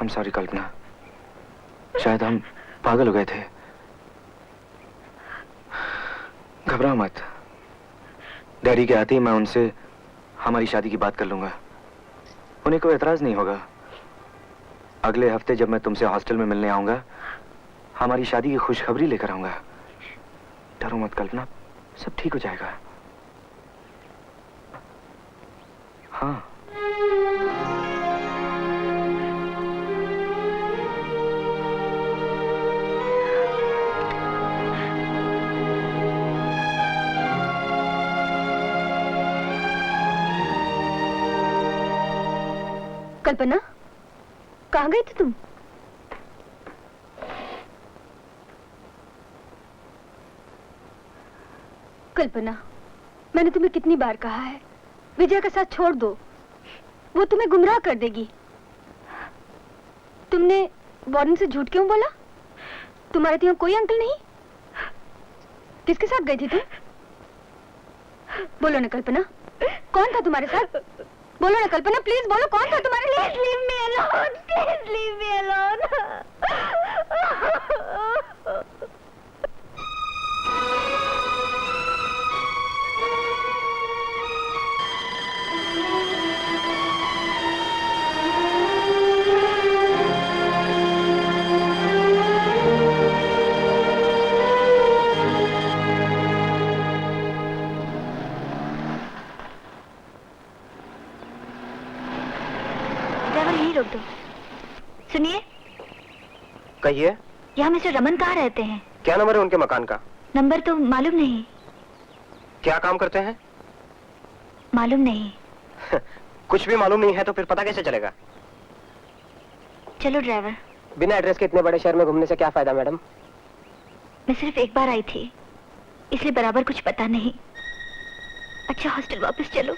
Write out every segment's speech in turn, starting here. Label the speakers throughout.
Speaker 1: I'm sorry कल्पना, शायद हम पागल हो गए थे। घबराओ मत, डैडी के आते ही मैं उनसे हमारी शादी की बात कर लूंगा। उन्हें कोई एतराज नहीं होगा। अगले हफ्ते जब मैं तुमसे हॉस्टल में मिलने आऊंगा, हमारी शादी की खुशखबरी लेकर आऊंगा। डरो मत कल्पना, सब ठीक हो जाएगा। हाँ।
Speaker 2: कल्पना, कहाँ गई थी तुम? कल्पना, मैंने तुम्हें कितनी बार कहा है, विजय का साथ छोड़ दो, वो तुम्हें गुमराह कर देगी। तुमने वार्डन से झूठ क्यों बोला? तुम्हारे यहाँ कोई अंकल नहीं? किसके साथ गई थी तुम? बोलो ना कल्पना, कौन था तुम्हारे साथ? बोलो ना कल्पना, प्लीज बोलो, कौन था तुम्हारे साथ? Please leave me alone, please leave me alone. रोक दो। सुनिए।
Speaker 3: कहिए।
Speaker 2: यहाँ मिस्टर रमन कहाँ रहते हैं?
Speaker 3: क्या नंबर है उनके मकान का?
Speaker 2: नंबर तो मालूम नहीं।
Speaker 3: क्या काम करते हैं?
Speaker 2: मालूम नहीं।
Speaker 3: कुछ भी मालूम नहीं है तो फिर पता कैसे चलेगा?
Speaker 2: चलो ड्राइवर।
Speaker 3: बिना एड्रेस के इतने बड़े शहर में घूमने से क्या फायदा मैडम?
Speaker 2: मैं सिर्फ एक बार आई थी, इसलिए बराबर कुछ पता नहीं। अच्छा हॉस्टल वापस चलो।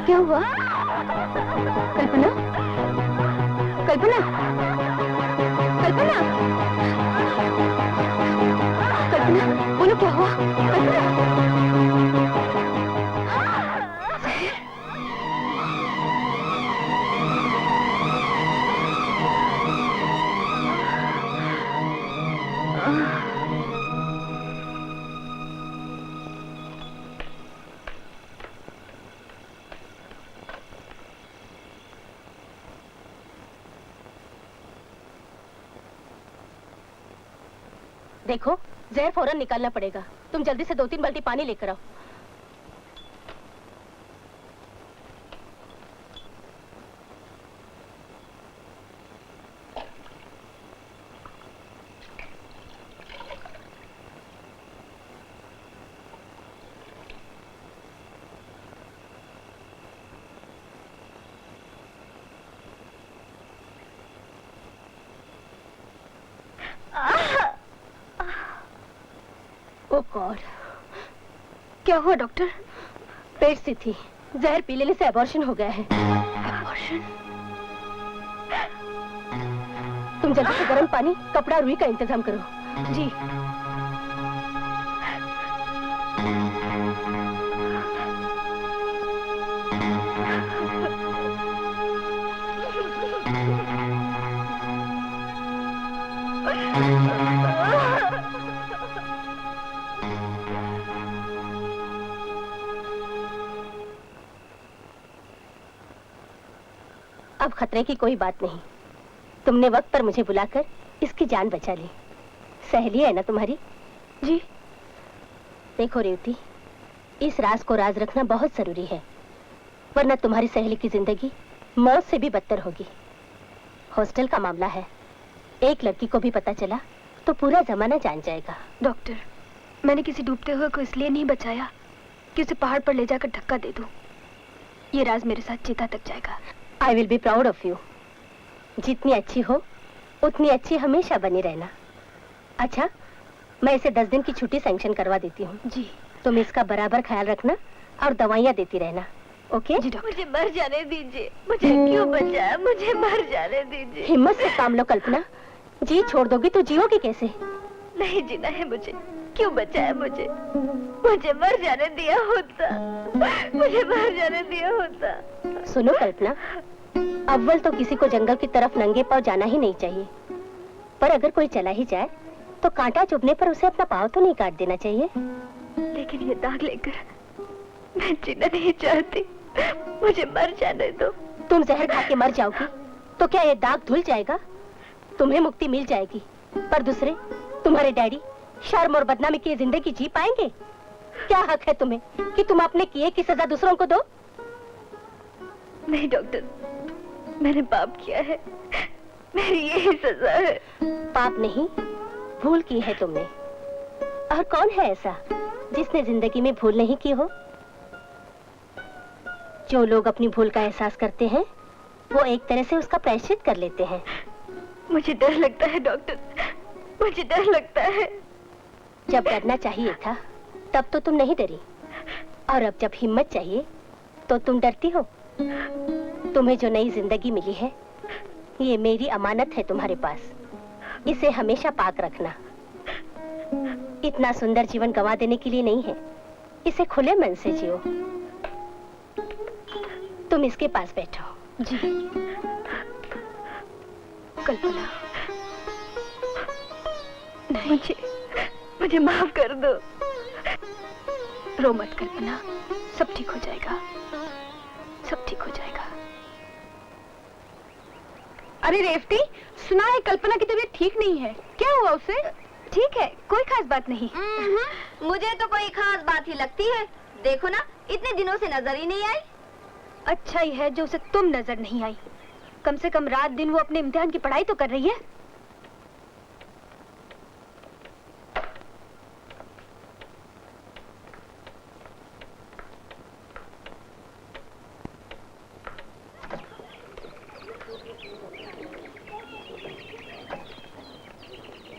Speaker 2: क्या हुआ? कल्पना? कल्पना? कल्पना? कल्पना? बोलो क्या हुआ? कल्पना? देखो, जहर फौरन निकालना पड़ेगा। तुम जल्दी से 2-3 बाल्टी पानी लेकर आओ। ओह गॉड, क्या हुआ डॉक्टर? पेट से थी, जहर पी लेने से अबॉर्शन हो गया है। अबॉर्शन? तुम जल्दी से गर्म पानी, कपड़ा, रुई का इंतजाम करो। जी। अब खतरे की कोई बात नहीं। तुमने वक्त पर मुझे बुलाकर इसकी जान बचा ली। सहेली है ना तुम्हारी? जी। देखो रेवती, इस राज को राज रखना बहुत जरूरी है, वरना तुम्हारी सहेली की जिंदगी मौत से भी बदतर होगी। हॉस्टल का मामला है, एक लड़की को भी पता चला तो पूरा जमाना जान जाएगा। डॉक्टर, मैंने किसी डूबते हुए को इसलिए नहीं बचाया कि उसे पहाड़ पर ले जाकर धक्का दे दूं। ये राज मेरे साथ चिता तक जाएगा। I will be proud of you. जितनी अच्छी हो उतनी अच्छी हमेशा बनी रहना। अच्छा, मैं इसे 10 दिन की छुट्टी सैंक्शन करवा देती हूँ। जी। तुम इसका बराबर ख्याल रखना और दवाइयाँ देती रहना। ओके? जी डॉक्टर। मुझे मर जाने दीजिए, मुझे क्यों बचाया, मुझे मर जाने दीजिए। हिम्मत से काम लो कल्पना, जी छोड़ दोगी तो जियोगी कैसे? नहीं जीना है मुझे, क्यों बचाया मुझे? मुझे मर जाने दिया होता, मुझे मर जाने दिया होता। सुनो कल्पना, अव्वल तो किसी को जंगल की तरफ नंगे पांव जाना ही नहीं चाहिए, पर अगर कोई चला ही जाए तो कांटा चुभने पर उसे अपना पाँव तो नहीं काट देना चाहिए। लेकिन ये दाग लेकर मैं जीना नहीं चाहती, मुझे मर जाने दो। तुम जहर खा के मर जाओगी तो क्या ये दाग धुल जाएगा? तुम्हें मुक्ति मिल जाएगी, पर दूसरे, तुम्हारे डैडी शर्म और बदनामी की जिंदगी जी पाएंगे? क्या हक है तुम्हें कि तुम अपने किए की सजा दूसरों को दो? नहीं डॉक्टर, मैंने पाप किया है, मेरी यही सजा है। पाप नहीं, भूल की है तुमने। और कौन है ऐसा जिसने जिंदगी में भूल नहीं की हो? जो लोग अपनी भूल का एहसास करते हैं वो एक तरह से उसका प्रायश्चित कर लेते हैं। मुझे डर लगता है डॉक्टर, मुझे डर लगता है। जब डरना चाहिए था तब तो तुम नहीं डरी, और अब जब हिम्मत चाहिए तो तुम डरती हो। तुम्हें जो नई जिंदगी मिली है ये मेरी अमानत है तुम्हारे पास, इसे हमेशा पाक रखना। इतना सुंदर जीवन गंवा देने के लिए नहीं है, इसे खुले मन से जियो। तुम इसके पास बैठो। जी। कल्पना, नहीं, मुझे माफ कर दो। रो मत कल्पना, सब ठीक हो जाएगा, सब ठीक हो जाएगा। अरे रेवती, सुना है कल्पना की तबीयत ठीक नहीं है, क्या हुआ उसे? ठीक है, कोई खास बात नहीं।
Speaker 4: मुझे तो कोई खास बात ही लगती है। देखो ना, इतने दिनों से नजर ही नहीं आई।
Speaker 2: अच्छा ही है जो उसे तुम नजर नहीं आई, कम से कम रात दिन वो अपने इम्तिहान की पढ़ाई तो कर रही है।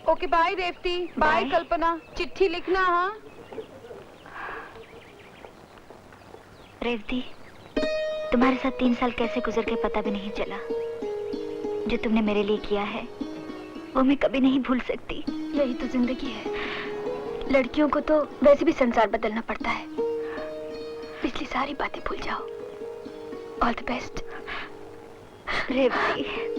Speaker 5: ओके बाय रेवती, बाय कल्पना, चिट्ठी लिखना। हाँ
Speaker 4: रेवती, तुम्हारे साथ 3 साल कैसे गुजर के पता भी नहीं चला। जो तुमने मेरे लिए किया है वो मैं कभी नहीं भूल सकती।
Speaker 2: यही तो जिंदगी है, लड़कियों को तो वैसे भी संसार बदलना पड़ता है। पिछली सारी बातें भूल जाओ। All the best.
Speaker 4: रेवती।